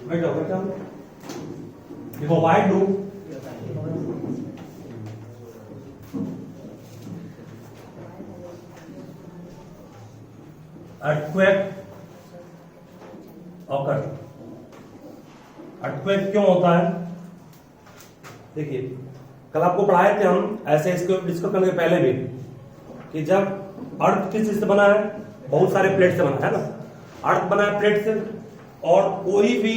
बैठो बैठो, देखो wide do earthquake occur. Earthquake क्यों होता है? देखिए कल आपको पढ़ाए थे हम ऐसे इसको डिस्कस करने के पहले भी कि जब अर्थ किस चीज से बना है, बहुत सारे प्लेट से बना है ना। अर्थ बना है प्लेट से, और कोई भी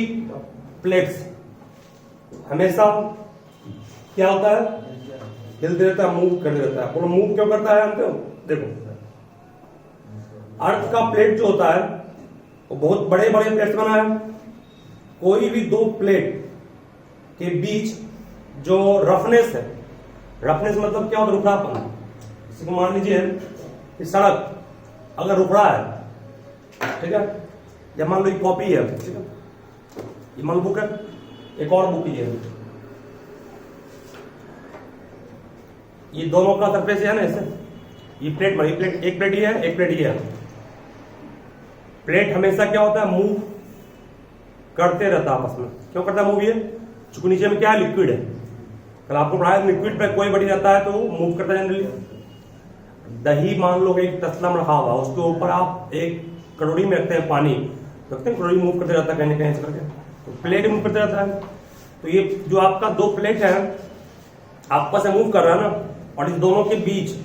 प्लेट्स हमेशा क्या होता है, हिलते रहता है, मूव करते रहता है। मूव क्यों करता है जानते हो? देखो अर्थ का प्लेट जो होता है वो बहुत बड़े बड़े प्लेट बना है। कोई भी दो प्लेट के बीच जो रफनेस है, रफनेस मतलब क्या होता है? रुखड़ापन। किसी को मान लीजिए कि सड़क अगर रुखड़ा है, ठीक है, या मान लो ये कॉपी है, ठीक है, ये मान लो बुक है, एक और बुक है, ये दोनों का सरफेस है ना ऐसे, ये प्लेट बड़ी प्लेट, एक प्लेट ये है, एक प्लेट ये है। प्लेट हमेशा क्या होता है? मूव करते रहता है आपस में। क्यों करता है मूव? ये चूंकि नीचे में क्या है? लिक्विड है। कल आपको पढ़ाया लिक्विड पे कोई बड़ी रहता है तो मूव करता है जनरली। दही मान लो एक तसला में रखा हुआ, उसके ऊपर आप एक कटोरी में रखते हैं पानी, रखते हैं, कटोरी मूव करते रहता है कहीं ना कहीं से करके, तो प्लेट मूव करते रहता है। तो ये जो आपका दो प्लेट है आपस में मूव कर रहा है ना, और इस दोनों के बीच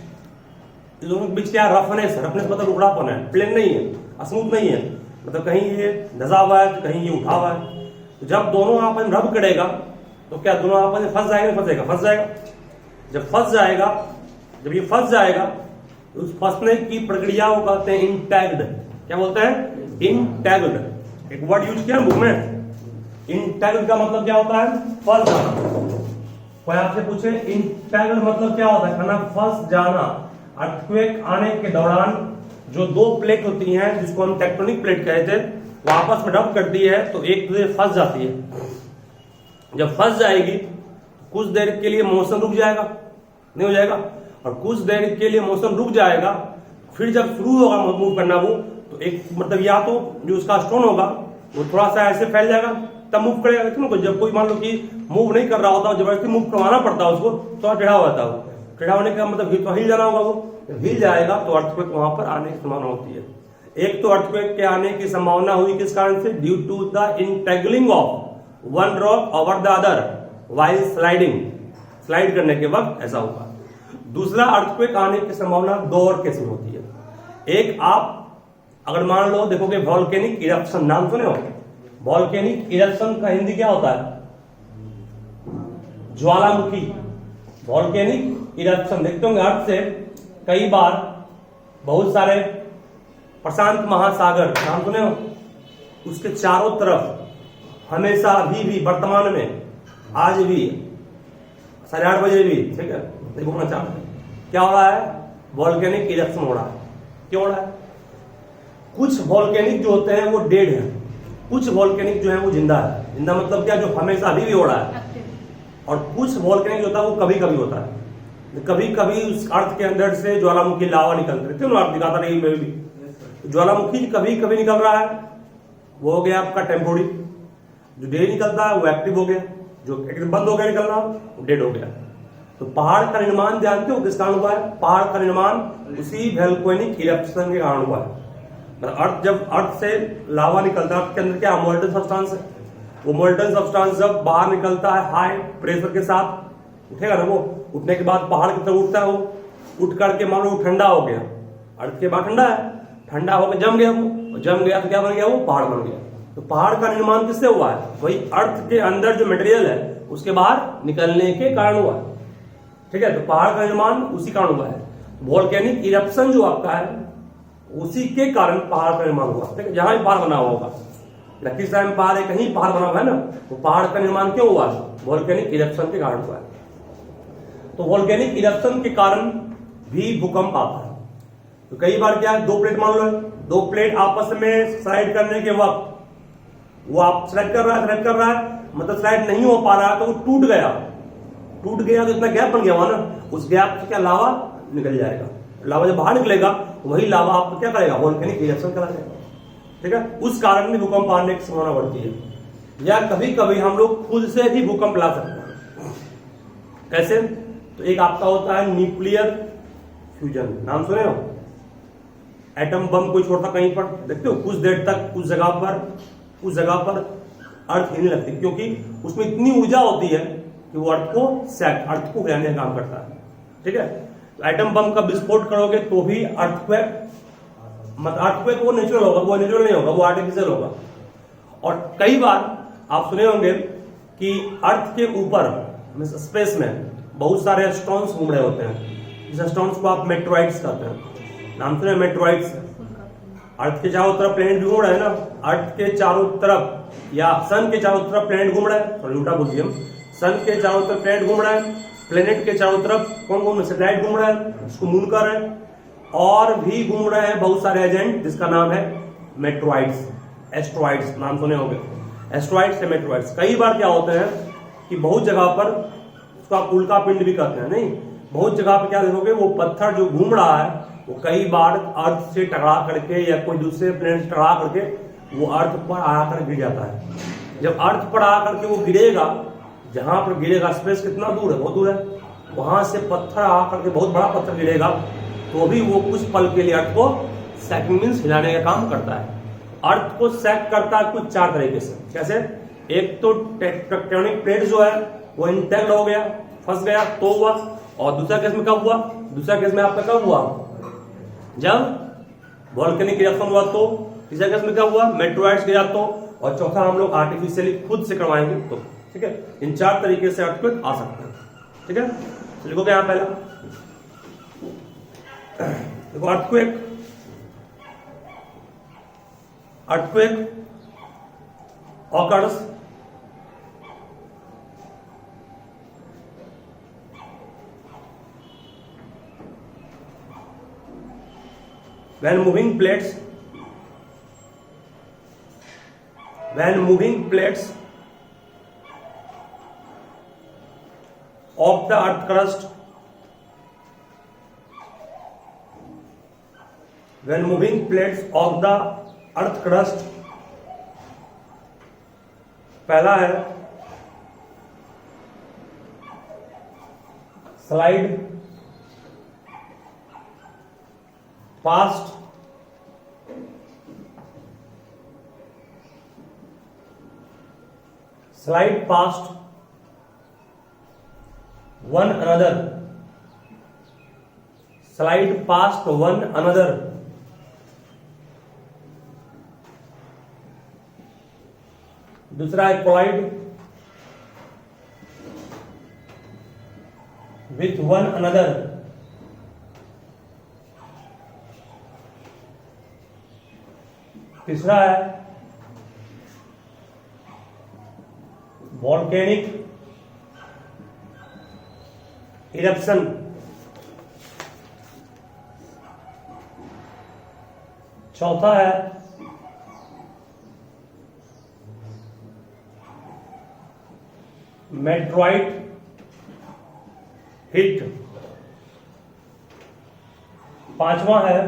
क्या रफनेस? रफनेस मतलब रुखड़ापन है, प्लेन नहीं है, स्मूथ नहीं है, मतलब कहीं ये धसा हुआ है, कहीं ये उठा हुआ है। तो जब दोनों आपस में रब करेगा तो क्या दोनों आपस में फंस जाएगा? फंसेगा, फंस जाएगा। जब फंस जाएगा, जब ये फंस जाएगा तो उस फंसने की प्रक्रिया को कहते हैं इंटैग्ड। क्या बोलते हैं? इंटैग्ड। एक वर्ड यूज किया बुक में, इंटैग्ड का मतलब क्या होता है? फंस जाना। कोई आपसे पूछे इंटैग्ड मतलब क्या होता है? खाना फंस जाना। अर्थक्वेक आने के दौरान जो दो प्लेट होती हैं जिसको हम टेक्टोनिक प्लेट कहते हैं, वो आपस में रब करती है तो एक दूसरे फंस जाती है। जब फंस जाएगी कुछ देर के लिए मोशन रुक जाएगा, नहीं हो जाएगा, और कुछ देर के लिए मोशन रुक जाएगा, फिर जब शुरू होगा मूव करना वो, तो एक मतलब या तो जो उसका स्टोन होगा वो थोड़ा सा ऐसे फैल जाएगा तब मूव करेगा। लेकिन जब कोई मान लो कि मूव नहीं कर रहा होता, जबरदस्ती मूव करवाना पड़ता है उसको, तो टेढ़ा होता है। टेढ़ा होने का मतलब तो हिल जाना होगा, वो हिल जाएगा तो अर्थक्वेक वहां पर आने की संभावना होती है। एक तो अर्थक्वेक के आने की संभावना हुई किस कारण से? Due to the entangling of one rock over the other while sliding. Slide करने के वक्त ऐसा होगा। दूसरा, अर्थक्वेक आने की संभावना दो और केस में होती है। एक, आप अगर मान लो देखोगे वॉल्केनिक इरप्शन, नाम सुने हो? वॉल्केनिक इरप्शन का हिंदी क्या होता है? ज्वालामुखी। वॉल्केनिक इरप्शन देखते होंगे अर्थ से कई बार बहुत सारे प्रशांत महासागर, नाम सुने हो? उसके चारों तरफ हमेशा अभी भी वर्तमान में आज भी 8:30 बजे भी, ठीक है, नहीं घूमना चाहते, क्या हो रहा है? वॉल्केनिक इरप्शन हो रहा है। क्यों हो रहा है? कुछ वॉल्केनिक जो होते हैं वो डेड है, कुछ वॉल्केनिक जो है वो जिंदा है। जिंदा मतलब क्या? जो हमेशा अभी भी हो रहा है। और कुछ वॉल्केनिक जो होता है वो कभी कभी होता है। कभी कभी उस अर्थ के अंदर से ज्वालामुखी लावा निकलते रहते हैं, दिखाता नहीं मैं भी। ज्वालामुखी कभी कभी निकल रहा है, वो हो गया आपका टेम्पोरी। जो डेड निकलता है वो एक्टिव हो गया, जो एकदम बंद हो गया निकलना वो डेड हो गया। तो पहाड़ का निर्माण जानते हो किस कारण हुआ है? पहाड़ का निर्माण उसी वोल्केनिक इरप्शन के कारण हुआ है। अर्थ जब अर्थ से लावा निकलता है, अर्थ के अंदर क्या मोल्टन सब्सटेंस है, वो मोल्टन सब्सटेंस जब बाहर निकलता है हाई प्रेशर के साथ, उठेगा ना वो, उठने के बाद पहाड़ की तरफ उठता है, वो उठ करके मान लो ठंडा हो गया, अर्थ के बाद ठंडा है, ठंडा होकर जम गया, वो जम गया तो क्या बन गया? वो पहाड़ बन गया। तो पहाड़ का निर्माण किससे हुआ है? वही अर्थ के अंदर जो मटेरियल है उसके बाहर निकलने के कारण हुआ है, ठीक है। तो पहाड़ का निर्माण उसी कारण हुआ है। वोल्केनिक इरप्शन जो आपका है उसी के कारण पहाड़ का निर्माण हुआ, ठीक है। जहां भी पहाड़ बना हुआ होगा, लखीसराय में पहाड़ है, कहीं पहाड़ बना हुआ है ना, वो पहाड़ का निर्माण क्यों हुआ? वोल्केनिक इरप्शन के कारण हुआ है। तो वोल्केनिक इरप्शन के कारण भी भूकंप आता है। तो कई बार क्या है, दो प्लेट मान लो, दो प्लेट आपस में स्लाइड करने के वक्त वो आप स्लाइड कर रहा है, मतलब स्लाइड नहीं हो पा रहा है तो वो टूट गया तो इतना गैप बन गया हुआ ना, उस गैप से क्या लावा निकल जाएगा। लावा जब बाहर निकलेगा वही लावा आपको क्या करेगा? वोल्केनिक इरप्शन करा जाएगा, ठीक है। उस कारण भी भूकंप आने की संभावना बढ़ती है। या कभी कभी हम लोग खुद से भी भूकंप ला सकते हैं। कैसे? तो एक आपका होता है न्यूक्लियर फ्यूजन, नाम सुने हो? एटम बम कोई छोड़ता कहीं पर, देखते हो कुछ देर तक उस जगह पर अर्थ हिलने लगती है, क्योंकि उसमें इतनी ऊर्जा होती है कि वो अर्थ को हिलाने का काम करता है। ठीक है, तो एटम बम का विस्फोट करोगे तो भी अर्थक्वेक वो नेचुरल होगा, वो नेचुरल नहीं होगा, वो आर्टिफिशियल होगा। और कई बार आप सुने होंगे कि अर्थ के ऊपर स्पेस में बहुत सारे स्टोन्स घूम रहे होते हैं, जिस स्टोन्स को आप मेट्रोइड्स कहते हैं, नाम सुने मेट्रोइड्स? अर्थ के चारों तरफ प्लेनेट भी घूम रहा है ना, अर्थ के चारों तरफ या सन के चारों तरफ प्लेनेट घूम रहा है, उल्टा बोल दिया, सन के चारों तरफ प्लेनेट घूम रहा है, प्लेनेट के चारों तरफ कौन घूम रहा है? सैटेलाइट घूम रहा है, उसको मून कर रहे हैं, और भी घूम रहे हैं बहुत सारे एजेंट, जिसका नाम है मेट्रोइड्स, एस्ट्रॉइड्स, नाम सुने होंगे, एस्ट्रॉइड्स से मेट्रोइड्स। कई बार क्या होते हैं कि बहुत जगह पर उसको आप उल्का पिंड भी कहते हैं, नहीं, बहुत जगह पर क्या देखोगे, वो पत्थर जो घूम रहा है वो कई बार अर्थ से टकरा करके या कोई दूसरे प्लेनेट से टकरा करके वो अर्थ पर आकर गिर जाता है। जब अर्थ पर आकर के वो गिरेगा, जहां पर गिरेगा स्पेस कितना दूर है, बहुत दूर है, वहां से पत्थर आकर के बहुत बड़ा पत्थर गिरेगा, तो भी वो कुछ पल के लिए अर्थ को सैकिंग मीन्स हिलाने का काम करता है। अर्थ को सैक करता है कुछ 4 तरीके से। कैसे? एक तो टेक्टोनिक प्लेट जो है वो इंटैक्ट हो गया, फंस गया तो हुआ, और दूसरा केस में कब हुआ? दूसरा केस में आपका कब हुआ? जब वोल्केनिक इरप्शन हुआ तो। तीसरा केस में क्या हुआ? मेट्रोइड्स गिरा तो। और चौथा हम लोग आर्टिफिशियली खुद से करवाएंगे तो। ठीक है, इन 4 तरीके से अर्थक्वेक आ सकते हैं। ठीक है, तो लिखोगे यहां पहला, देखो earthquake occurs when moving plates of the earth crust पहला है स्लाइड पास्ट वन अनदर दूसरा है कोलाइड विथ वन अनदर। तीसरा है वॉल्केनिक इरप्शन। चौथा है मेट्रोइड हिट। पांचवा है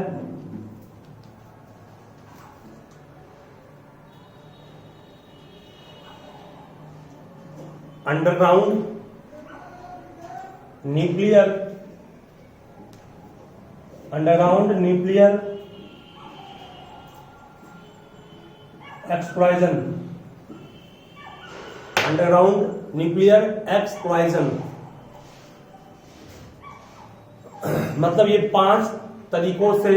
underground nuclear explosion. Underground nuclear explosion मतलब ये 5 तरीकों से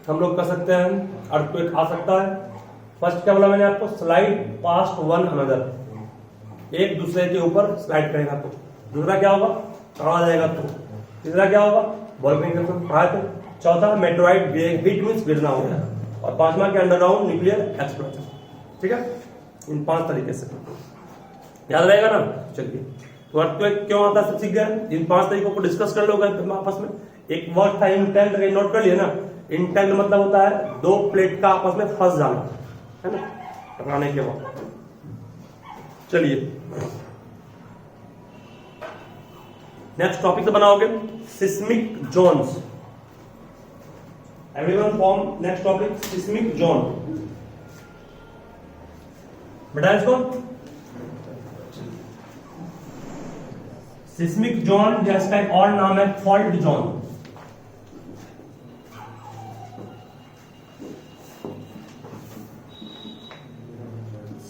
हम लोग कर सकते हैं, अर्थक्वेक आ सकता है। फर्स्ट क्या बोला मैंने आपको? स्लाइड पास्ट वन अनदर, एक दूसरे के ऊपर स्लाइड करेगा तो। दूसरा क्या होगा? टकरा जाएगा तो। तीसरा क्या होगा? वॉल्केनिक इरप्शन पढ़ा थे। चौथा मेट्रोइड हिट मींस गिरना हो गया, और पांचवा के अंडरग्राउंड न्यूक्लियर एक्सप्लोजन। ठीक है, इन 5 तरीके से याद रहेगा ना। चलिए, तो अर्थक्वेक क्यों आता है सब सीख गए। इन 5 तरीकों को डिस्कस कर लोगे आपस में। एक वर्ड था इंटेंट, नोट कर लिया ना। इंटेंट मतलब होता है 2 प्लेट का आपस में फंस जाना, है ना, टकराने के बाद। चलिए नेक्स्ट टॉपिक से बनाओगे seismic zones. Everyone from next topic seismic zone. बेटा इसको सिस्मिक जोन जिसका एक और नाम है फॉल्ट जोन।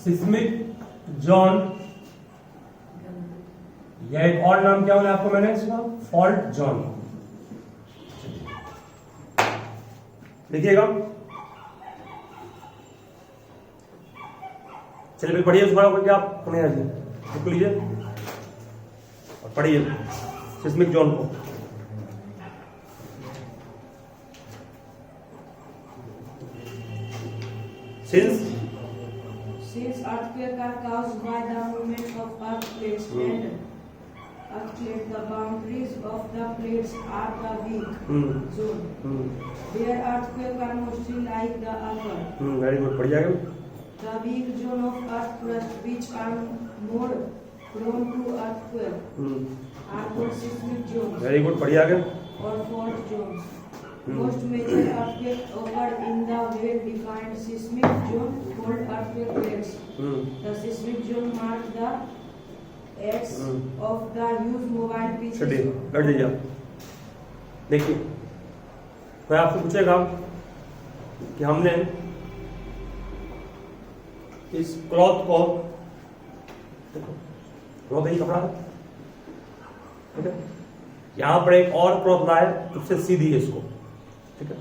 सिस्मिक जोन, यह एक और नाम क्या बोला आपको मैंने इसका, फॉल्ट जोन। देखिएगा, चलिए पढ़िए उस बार क्या आप लिख लीजिए और पढ़िए सिस्मिक जोन को। Since earthquakes are caused by the movement of earth plates and the boundaries of the plates are the weak zone. Their earthquakes are mostly like the upper. Very good. बढ़िया है। The weak zone of earth crust, which are more prone to earthquake, are called seismic zones. Very good. बढ़िया है। Or fault zones. Most major earthquakes occur in the well-defined seismic zone called earthquake belts. The seismic zone marks the edge of the huge mobile pitches. चलिए बैठ जाइए आप। देखिए, मैं आपसे पूछेगा कि हमने इस क्लॉथ को, क्लॉथ ही कपड़ा, ठीक है, यहाँ पर एक और क्लॉथ लाए, उससे सीधी है इसको, ठीक है,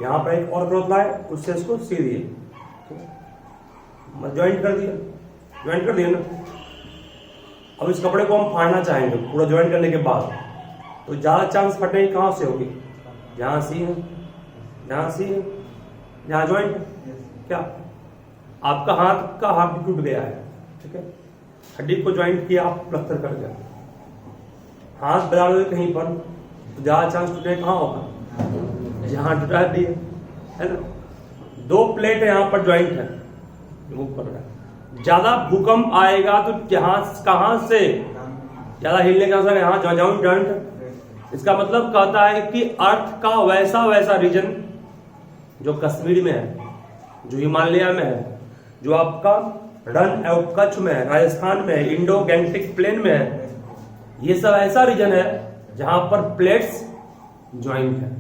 यहाँ पर एक और क्लॉथ लाए, उससे इसको सीधी है, ज्वाइंट कर दिया ना। अब इस कपड़े को हम फाड़ना चाहेंगे पूरा ज्वाइंट करने के बाद, तो ज्यादा चांस फटने की कहाँ से होगी, जहां सी है, जहां ज्वाइंट क्या, आपका हाथ का हाथ भी टूट गया है, ठीक है, हड्डी को ज्वाइंट किया, आप प्लास्टर कर दिया, हाथ बजा लो कहीं पर, तो ज्यादा चांस टूटने कहाँ होगा, जहां टूटा हड्डी है ना। दो प्लेट है यहाँ पर ज्वाइंट है, मूव कर रहा है, ज्यादा भूकंप आएगा तो कहां से ज्यादा हिलने का असर, यहाँ ज्वाइंट। इसका मतलब कहता है कि अर्थ का वैसा रीजन जो कश्मीर में है, जो हिमालय में है, जो आपका रन ऑफ कच्छ में है, राजस्थान में है, इंडो गैंगटिक प्लेन में है, ये सब ऐसा रीजन है जहां पर प्लेट्स ज्वाइंट है।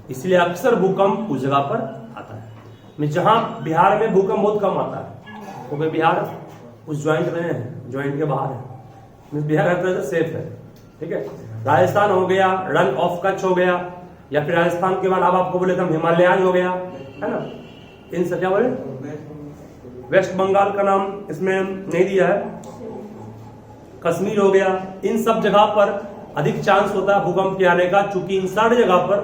इसलिए अक्सर भूकंप उस जगह पर आता है। जहां बिहार में भूकंप बहुत कम आता है, क्योंकि बिहार उस ज्वाइंट में है, ज्वाइंट के बाहर है, बिहार हर तरह से सेफ है, ठीक है। राजस्थान हो गया, रन ऑफ कच्छ हो गया, या फिर राजस्थान के बाद अब आपको बोले तो हिमालय हो गया, है ना। इन सब क्या बोले, वेस्ट बंगाल का नाम इसमें नहीं दिया है, कश्मीर हो गया, इन सब जगह पर अधिक चांस होता है भूकंप के आने का, चूंकि इन सारी जगह पर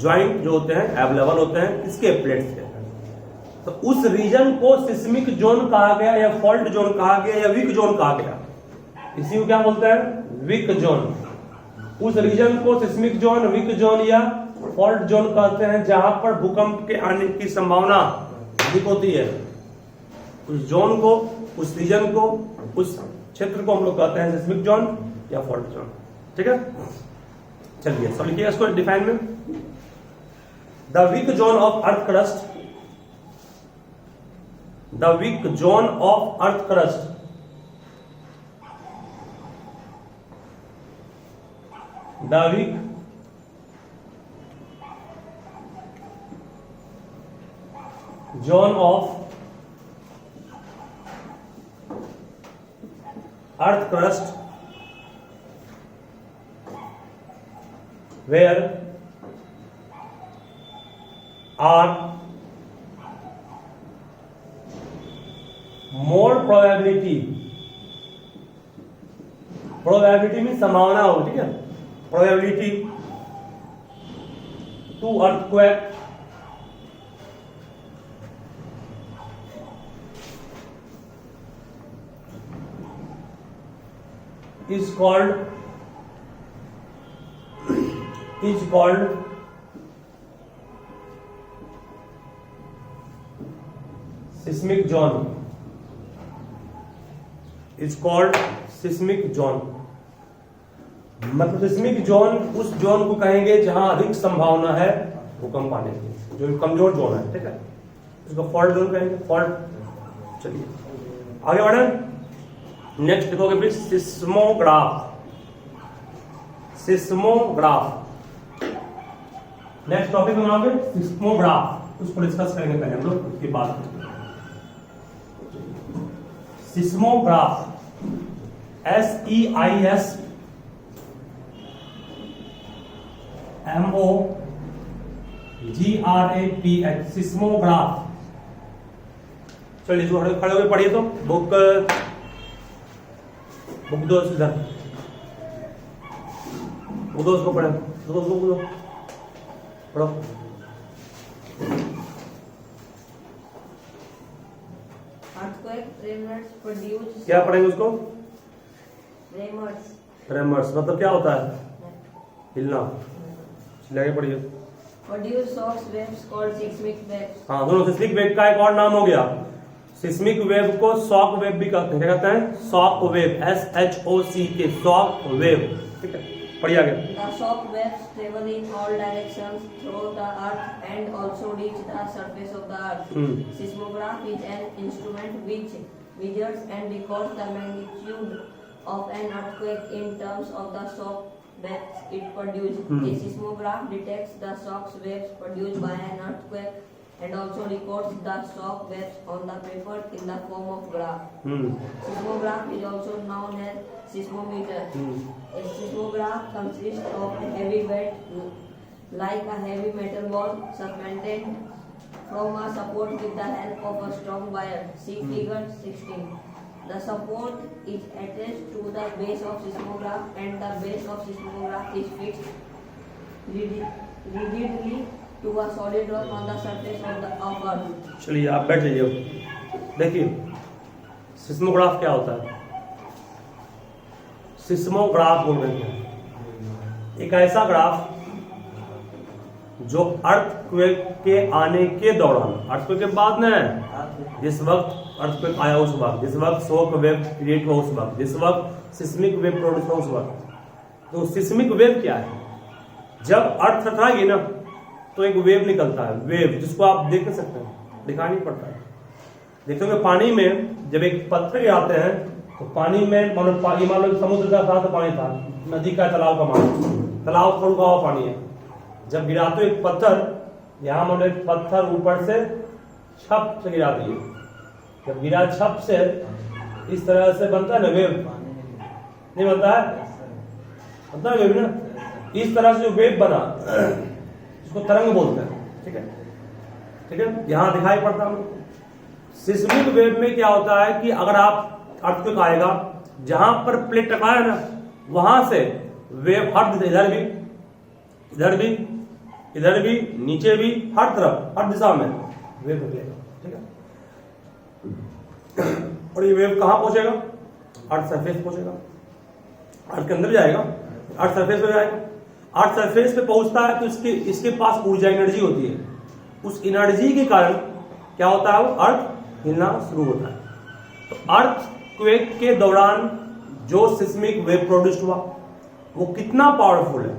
ज्वाइंट जो होते हैं अवेलेबल होते हैं, इसके प्लेट्स के। तो उस रीजन को सिस्मिक जोन कहा गया, या फॉल्ट जोन कहा गया, या वीक जोन कहा गया। इसी को क्या बोलते हैं, वीक जोन। उस रीजन को सिस्मिक जोन, वीक जोन या फॉल्ट जोन कहते हैं, जहां पर भूकंप के आने की संभावना अधिक होती है। उस जोन को, उस रीजन को, उस क्षेत्र को हम लोग कहते हैं सिस्मिक जोन या फॉल्ट जोन, ठीक है। चलिए सब लिखिए इसको डिफाइन में। The week zone of earth crust, the weak zone of earth crust, the weak zone of earth crust where are more probability में संभावना हो, ठीक है, probability to earthquake is called seismic zone, is called seismic zone। मतलब seismic zone उस zone को कहेंगे जहां अधिक संभावना है भूकंप आने की, जो कमजोर जोन है, ठीक है, इसको फॉल्ट जोन कहेंगे, फॉल्ट। चलिए आगे बढ़े, नेक्स्ट देखोगे please seismograph. Seismograph. Next topic में बनाओगे सिस्मोग्राफ, उसको डिस्कस करेंगे पहले हम लोग, उसके बाद सिस्मोग्राफ SEISMOGRAPH सिस्मोग्राफ। चलिए जो खड़े हुए पढ़िए तो बुक दो इधर, बुक दो उसको पढ़ो, पढ़ो। क्या पढ़ेंगे उसको? ट्रेमर्स मतलब क्या होता है? हिलना। आगे पढ़िए। हाँ, दोनों सिस्मिक वेव का एक और नाम हो गया, सिस्मिक वेव को शॉक वेव भी कहते हैं। क्या कहते हैं? शॉक वेव, SHOC के शॉक वेव। ठीक है, पढ़िए आगे। The shock waves travel in all directions through the earth and also reach the surface of the earth. Seismograph is an instrument which measures and records the magnitude of an earthquake in terms of the shock waves it produces. A seismograph detects the shock waves produced by an earthquake and also records the shock waves on the paper in the form of graph. Seismograph is also known as seismometer. A seismograph consists of a heavy weight like a heavy metal ball suspended from a support with the help of a strong wire. See figure 16. The support is attached to the base of seismograph and the base of seismograph is fixed rigidly to a solid rock on the surface of earth. चलिए आप बैठ जाइए। देखिए seismograph क्या होता है? Seismograph बोल रहे हैं एक ऐसा ग्राफ जो अर्थक्वेक के आने के दौरान, अर्थक्वेक के बाद न, जिस वक्त अर्थक्वेक आया उस वक्त, जिस वक्त शॉक वेव क्रिएट हुआ उस वक्त, जिस वक्त सिस्मिक वेव प्रोड्यूस हुआ उस वक्त। तो सिस्मिक वेव क्या है? जब अर्थ थरथराएगी ना तो एक वेव निकलता है, वेव जिसको आप देख नहीं सकते, दिखाई नहीं पड़ता है। देखते हो पानी में जब एक पत्थर गिराते हैं तो पानी में मान लो समुद्र का था तो पानी था, नदी का, तालाब का पानी, तालाब पर उगा हुआ पानी है। जब गिराते हो एक पत्थर, यहाँ मान लो एक पत्थर ऊपर से छप से गिरा दिए, जब गिरा छप से इस तरह से बनता है ना वेव, नहीं बनता है? बनता है वेव ना। इस तरह से जो वेव बना इसको तरंग बोलते हैं। ठीक है, ठीक है, यहाँ दिखाई पड़ता है। सिस्मिक वेव में क्या होता है कि अगर आप अर्थक्वेक आएगा, जहां पर प्लेट टकराया ना वहां से वेव हर दिशा, इधर भी, नीचे भी, हर तरफ, हर दिशा में वेव निकलेगा। ठीक है, और ये वेव कहां पहुंचेगा? अर्थ सरफेस पहुंचेगा, अर्थ के अंदर जाएगा, अर्थ सरफेस पे जाएगा। अर्थ सरफेस पे पहुंचता है तो इसके पास ऊर्जा, एनर्जी होती है। उस एनर्जी के कारण क्या होता है? वो अर्थ हिलना शुरू होता है। तो अर्थक्वेक के दौरान जो सिस्मिक वेव प्रोड्यूस हुआ वो कितना पावरफुल है,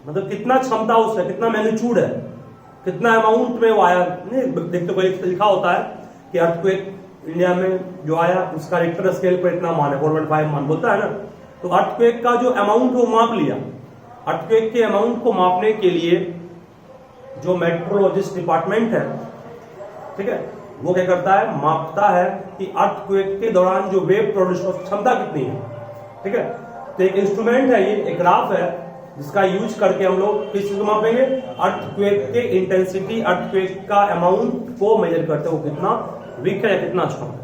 मतलब कितना क्षमता उसमें, कितना मैग्नीट्यूड है, कितना अमाउंट में वो आया। नहीं देखते कोई लिखा होता है कि अर्थक्वेक इंडिया में जो आया उसका रिक्टर स्केल पर इतना मान है, 4.5 मान बोलता है ना। तो अर्थक्वेक का जो अमाउंट वो माप लिया। अर्थक्वेक के अमाउंट को मापने के लिए जो मेट्रोलॉजिस्ट डिपार्टमेंट है, ठीक है, वो क्या करता है? मापता है कि अर्थक्वेक के दौरान जो वेव प्रोड्यूस क्षमता कितनी है। ठीक है, तो एक इंस्ट्रूमेंट है, ये एक ग्राफ है जिसका यूज करके हम लोग किस चीज को मापेंगे? अर्थक्वेक के इंटेंसिटी, अर्थक्वेक का अमाउंट को मेजर करते हो, कितना वीक है या कितना स्ट्रॉन्ग है।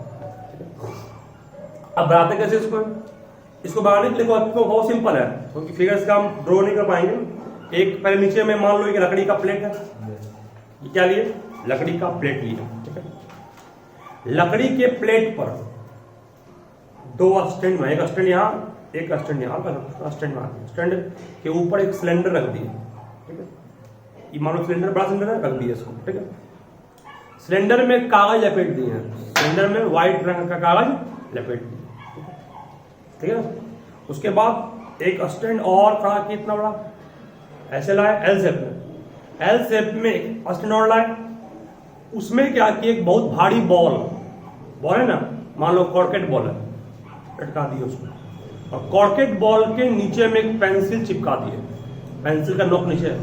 अब बनाते कैसे इसको बनाने के लिए बहुत सिंपल है, क्योंकि फिगर्स का हम ड्रॉ नहीं कर पाएंगे। एक पहले नीचे में मान लो एक लकड़ी का प्लेट है, ये क्या लिए? लकड़ी का प्लेट लिए। ठीक है, लकड़ी के प्लेट पर दो स्टैंड में, एक स्टैंड यहाँ, एक स्टैंड यहाँ, स्टैंड में, स्टैंड के ऊपर एक सिलेंडर रख दिए। ठीक है, ये मान लो सिलेंडर, बड़ा सिलेंडर है, रख दिया इसको। ठीक है, सिलेंडर में कागज लपेट दिए हैं, सिलेंडर में व्हाइट रंग का कागज लपेट दिए। ठीक है, उसके बाद एक स्टैंड और खड़ा किया, इतना बड़ा, ऐसे लाए एल शेप में, एल शेप में एक स्टैंड और लाए। उसमें क्या किया? एक बहुत भारी बॉल है ना, मान लो कॉर्केट बॉल है, लटका दिए उसको। और कॉर्केट बॉल के नीचे में एक पेंसिल चिपका दी है, पेंसिल का नोक नीचे है,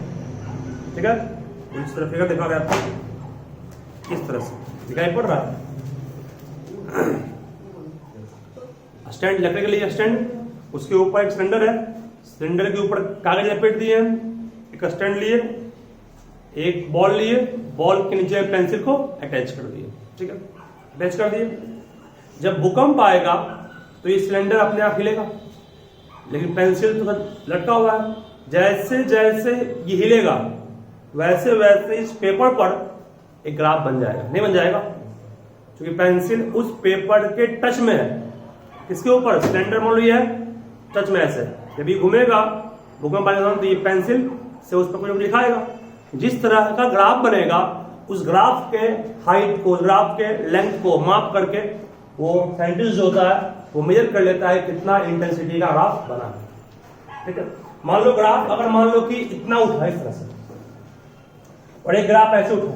ठीक है। इस तरह फिगर दिखा रहा है आपको, इस तरह से दिखाई पड़ रहा है। स्टैंड लकड़ी के लिए स्टैंड, उसके ऊपर एक सिलेंडर है, सिलेंडर के ऊपर कागज लपेट दिए हैं, एक स्टैंड लिए, एक बॉल लिए, बॉल के नीचे पेंसिल को अटैच कर दिए, ठीक है, अटैच कर दिए। जब भूकंप आएगा तो ये सिलेंडर अपने आप हिलेगा, लेकिन पेंसिल तो लटका हुआ है। जैसे जैसे ये हिलेगा वैसे वैसे इस पेपर पर एक ग्राफ बन जाएगा, नहीं बन जाएगा, क्योंकि पेंसिल उस पेपर के टच में है। किसके ऊपर? सिलेंडर मान लो ये है, टच में ऐसे, जब ये घूमेगा भूकंप आएगा तो ये पेंसिल से उस पर कुछ लिखाएगा। जिस तरह का ग्राफ बनेगा, उस ग्राफ के हाइट को, उस ग्राफ के लेंथ को माप करके वो साइंटिस्ट जो होता है वो मेजर कर लेता है कितना इंटेंसिटी का ग्राफ बना है, ठीक है। मान लो ग्राफ अगर मान लो कि इतना उठा इस तरह से, और एक ग्राफ ऐसे उठा,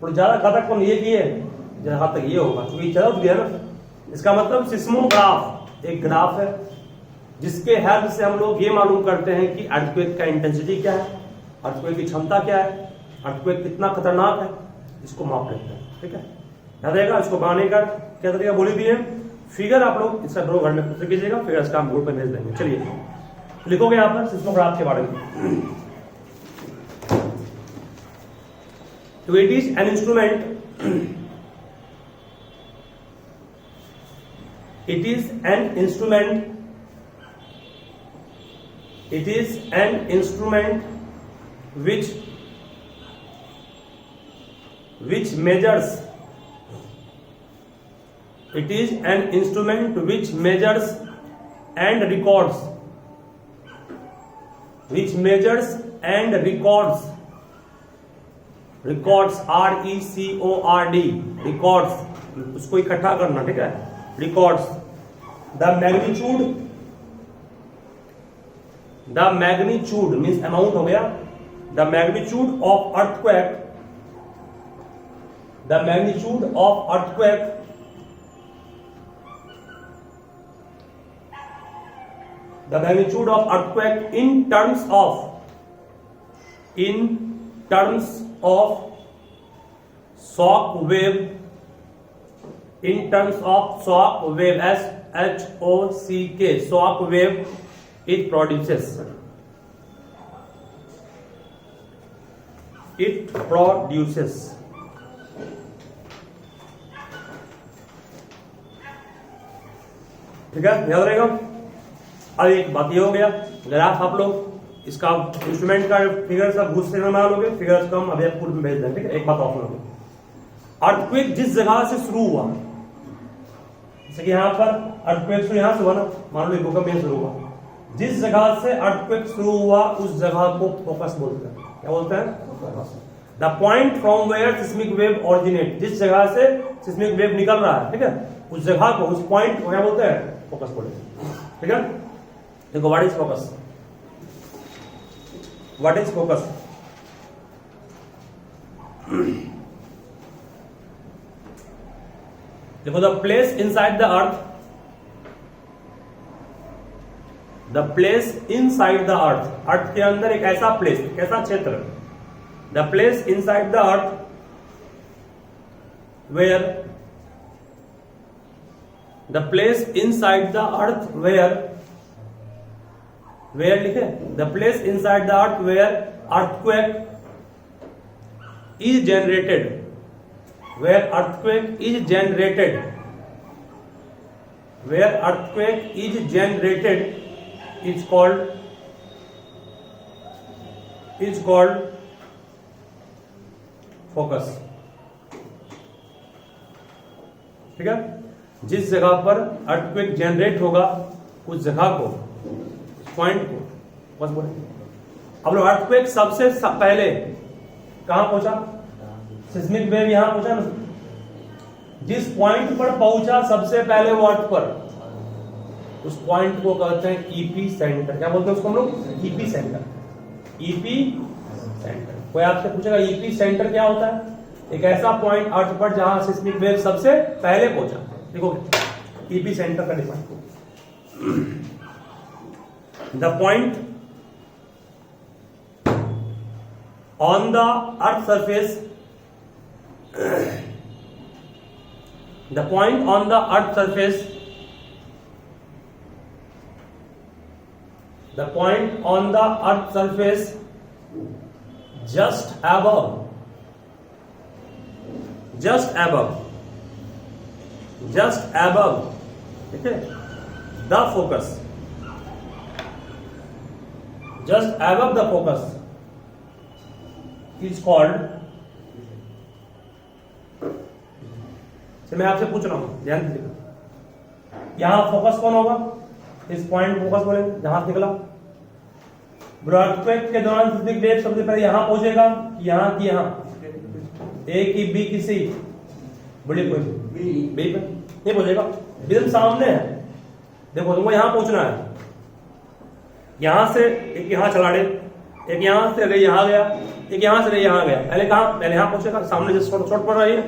और ज्यादा घातक कौन ये किए, जहां तक ये होगा, क्योंकि ज्यादा उठ गया ना। इसका मतलब सिस्मोग्राफ एक ग्राफ है जिसके हेल्प से हम लोग ये मालूम करते हैं कि अर्थक्वेक का इंटेंसिटी क्या है, अर्थक्वेक की क्षमता क्या है, अर्थक्वेक कितना खतरनाक है, इसको माप लेते हैं, ठीक है। याद रहेगा, इसको बनाने का क्या तरीका बोली दिए, फिगर आप लोग इसका ड्रॉ घर में खुद से कीजिएगा, फिर इसका हम बोर्ड पर भेज देंगे। चलिए लिखोगे यहाँ पर सिस्मोग्राफ के बारे में। तो it is an instrument, it is an instrument, it is an instrument which measures, it is an instrument which measures and records, which measures and records, records, RECORD, records, उसको इकट्ठा करना, ठीक है, records the magnitude means amount हो गया, the magnitude of earthquake, the magnitude of earthquake, the magnitude of earthquake in terms of shock wave, in terms of shock wave, SHOCK, shock wave it produces, ठीक है, याद रहेगा। अब एक बात ये हो गया, ग्राफ आप लोग इसका इंस्ट्रूमेंट का फिगर सब घुस से बना लोगे, फिगर को हम अभी आपको में भेज देंगे, ठीक है। एक बात और सुनोगे, अर्थक्वेक जिस जगह से शुरू हुआ, जैसे कि यहाँ पर अर्थक्वेक शुरू यहाँ से हुआ ना, मान लो भूकंप यहाँ शुरू हुआ, जिस जगह से अर्थक्वेक शुरू हुआ उस जगह को फोकस बोलते हैं। क्या बोलते हैं? The point from where seismic wave originate, जिस जगह से सिस्मिक वेव निकल रहा है, ठीक है, उस जगह को, उस पॉइंट को क्या बोलते हैं? फोकस बोलते हैं, ठीक है। देखो what is focus, what is focus, देखो the place inside the earth, the place inside the earth, earth के अंदर एक ऐसा प्लेस, कैसा क्षेत्र, the place inside the earth where, the place inside the earth where, where लिखे, the place inside the earth where earthquake is generated, where earthquake is generated, where earthquake is generated is called focus, ठीक है। जिस जगह पर earthquake generate होगा उस जगह को, पॉइंट को बस बोले। अब लोग earthquake सबसे पहले कहां पहुंचा? सिस्मिक वेव यहां पहुंचा ना, जिस पॉइंट पर पहुंचा सबसे पहले वो अर्थ पर, उस पॉइंट को कहते हैं ईपी सेंटर। क्या बोलते हैं उसको हम लोग? EP centre, EP centre. कोई आपसे पूछेगा ईपी सेंटर क्या होता है? एक ऐसा पॉइंट अर्थ पर जहां सिस्मिक वेव सबसे पहले पहुंचा, देखो ईपी सेंटर का define. The point on the earth surface, the point on the earth surface, the point on the earth surface just above okay, the focus, just above the focus is called, मैं आपसे पूछ रहा हूं, ध्यान दीजिएगा, यहां focus कौन होगा? इस पॉइंट फोकस बोलेंगे जहां से निकला। अर्थक्वेक के दौरान सिस्मिक वेव सबसे पहले यहां पहुंचेगा कि यहां की यहां, ए की बी की सी, बड़ी कोई बी पे नहीं पहुंचेगा, बिल्कुल सामने है। देखो तुमको यहां पहुंचना है, यहां से एक यहां चला डे, एक यहां से यहां गया, एक यहां से यहां गया। पहले कहां? पहले यहां पहुंचेगा, सामने जिस शॉर्ट पड़ रही है,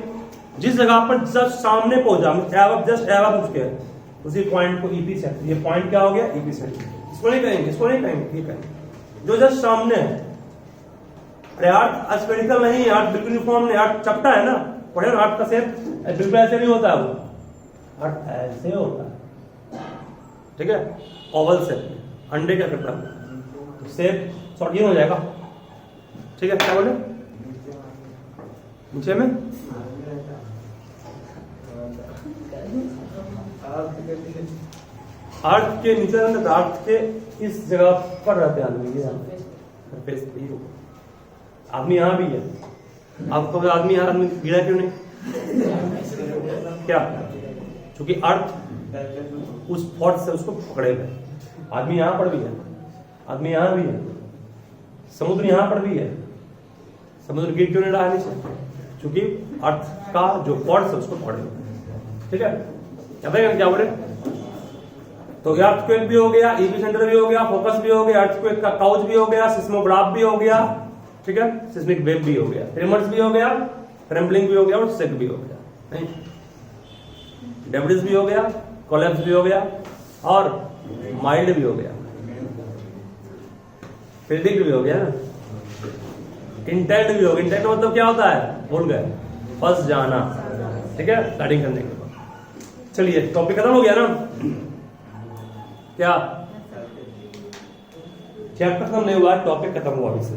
जिस जगह पर जस्ट सामने पहुंचा, जस्ट एवब उसके, उसी पॉइंट को ईपी सेट। ये पॉइंट क्या हो गया? EP set. इसको नहीं कहेंगे, इसको नहीं कहेंगे, ठीक है, जो जस्ट सामने है। अरे अर्थ स्फेरिकल नहीं है, अर्थ बिल्कुल यूनिफॉर्म नहीं, अर्थ चपटा है ना, पढ़े ना, अर्थ का शेप बिल्कुल ऐसे नहीं होता है, वो अर्थ ऐसे होता है, ठीक है, ओवल शेप, अंडे का करता है शेप, शॉर्ट हो जाएगा, ठीक है। क्या बोले नीचे में? अर्थ के नीचे, अर्थ के इस जगह पर रहते हैं आदमी, आदमी यहाँ भी है। आपको आदमी यहाँ, आदमी गिरा क्यों नहीं? क्या? क्योंकि अर्थ उस फोर्स से उसको पकड़े हुए। आदमी यहाँ पर भी है, आदमी यहाँ भी है, समुद्र यहाँ पर भी है। समुद्र गिर क्यों नहीं रहा है नीचे? क्योंकि अर्थ का जो फोर्स है उसको पकड़े हुए, ठीक है। क्या बोले? तो अर्थक्वेक भी हो गया, ईपी सेंटर भी हो गया, फोकस भी हो गया, अर्थक्वेक का काउच भी हो गया, सिस्मोग्राफ भी हो गया, ठीक है, सिस्मिक वेव भी हो गया, ट्रेमर्स भी हो गया, ट्रेम्बलिंग भी हो गया और शेक भी हो गया, नहीं, डेब्रिस भी हो गया, कोलैप्स भी हो गया और माइल्ड भी हो गया, प्रेडिक्ट भी हो गया ना, इंटेंट भी हो गया। इंटेंट मतलब क्या होता है? भूल गए, फंस जाना, ठीक है, स्टार्टिंग करने के बाद। चलिए टॉपिक खत्म हो गया ना? क्या चैप्टर खत्म नहीं हुआ, टॉपिक खत्म हुआ अभी से।